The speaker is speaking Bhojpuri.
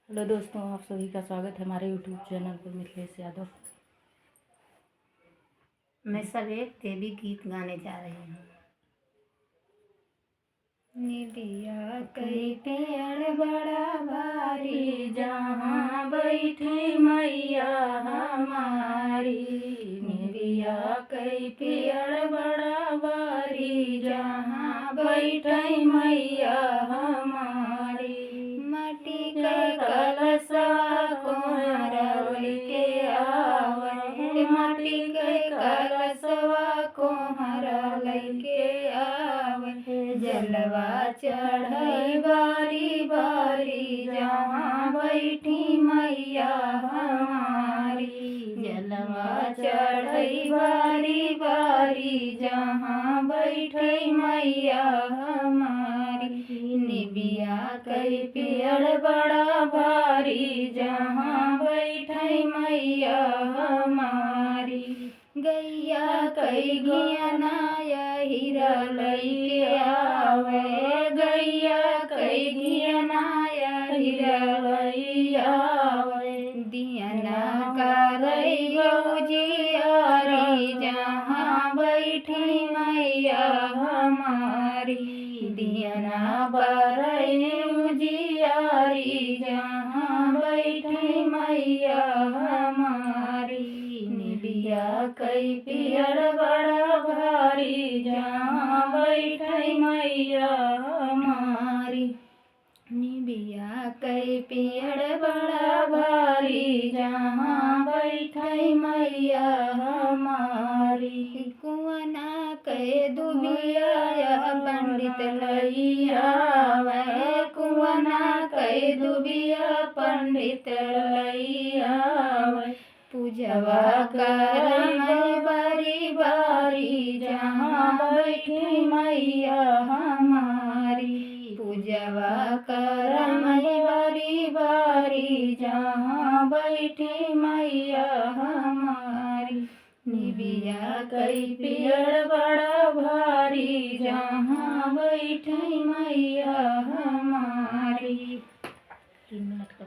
हेलो दोस्तों, आप सभी का स्वागत है हमारे यूट्यूब चैनल पर। मिथिलेश यादव। मैं सब एक देवी गीत गाने जा रही हूँ। निबिया कई पेड़ बड़ा भारी, जहाँ बैठी मैया हमारी। निबिया कई पेड़ बड़ा भारी, जहाँ बैठी मैया हमारी। माटी के कलशवा कोहरा लेके आवे, माटी के कलशवा कोहरा लेके आवे। जलवा चढ़ई बारी बारी, जहाँ बैठी मैया हमारी। जलवा चढ़ई बारी बारी, जहाँ बैठी मैया हमारी। निबिया कई पेड़ बड़ा भारी, जहाँ बैठी मैया हमारी। गैया कई घियाना हीरा लैके आवे, गैया कई घियाना हीरा लई आवे। दियना करई गौजियारी, जहाँ बैठी मैया हमारी। दियना करई उजियारी, जहाँ बैठी मैया हमारी। निबिया कई पेड़ बड़ा भारी, जहाँ बैठी मैया हमारी। निबिया कई पेड़ बड़ा भारी, जहाँ बैठी मैया हमारी। कुआना कई दुबिया पंडित लई आवे, कुआना कई दुबिया पंडित लई आवे। पूजवा करई बारी बारी, जहाँ बैठी मैया हमारी। पूजवा करई बारी बारी, जहाँ बैठी मैया हमारी। निबिया कई पेड़ बड़ा भारी, जहाँ बैठी मैया हमारी।